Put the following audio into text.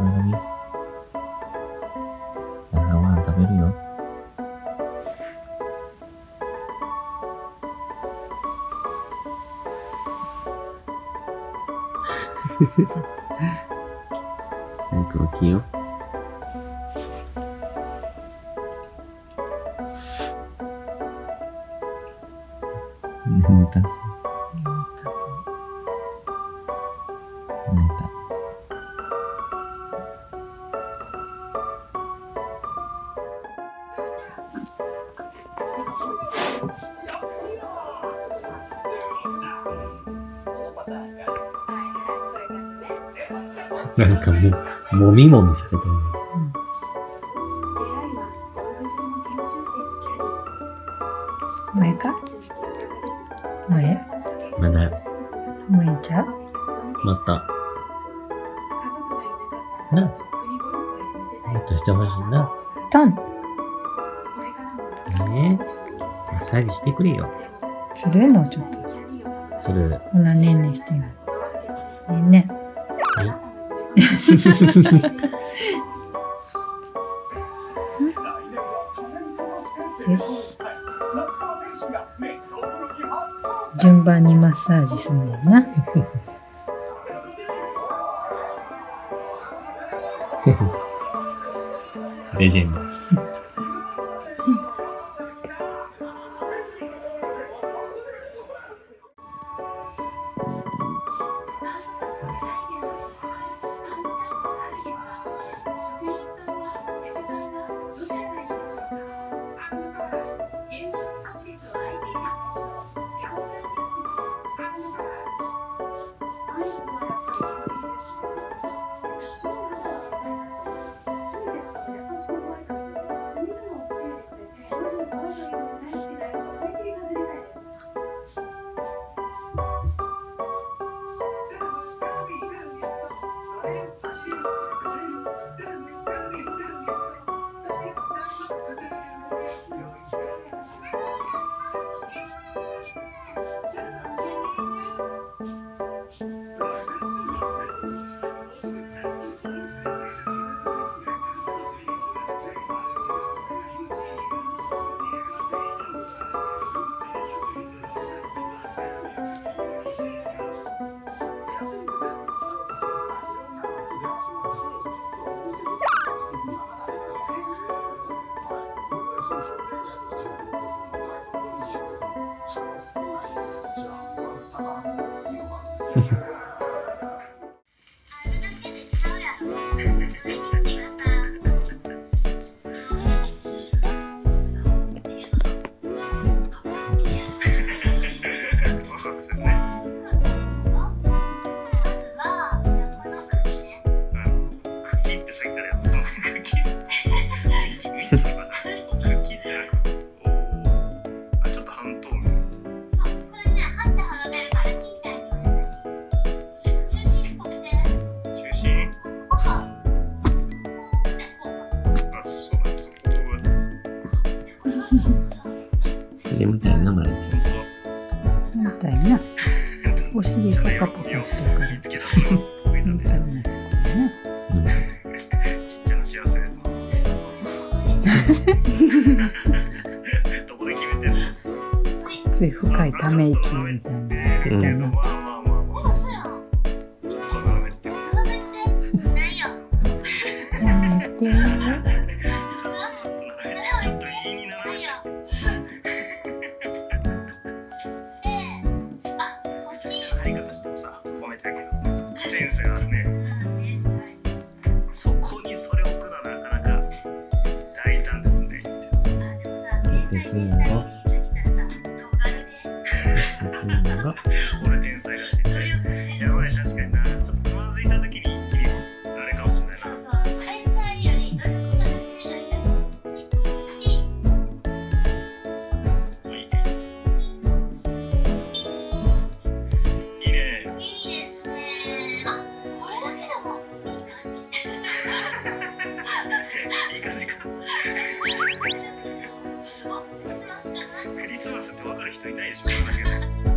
まろみ、朝ごはん食べるよ。早く起きよ。眠たそう。寝た。なんかもみもみされてる。もうええか？もうええ？まだ、もうええんちゃう？また。な。もっとしてほしいな。トン。ねえ。マッサージしてくれよ。するのちょっと。する。ほな、ねんねしてみ。ねんね。はい。よし。順番にマッサージすんねんな。レジェンド。眠たいな、まだ。みたいな。お尻ポカポカしてるから。みたいな。ちっちゃな幸せです。どこで決めてるの？つい深いため息みたいな。センスがあるね。そこにそれを置くのはなかなか大胆ですね。俺天才らしいね。やばい、確かにな。ちょっとつまずいた時に一気にあれかもしれないな。クリスマスって分かる人いないでしょ、これだけで。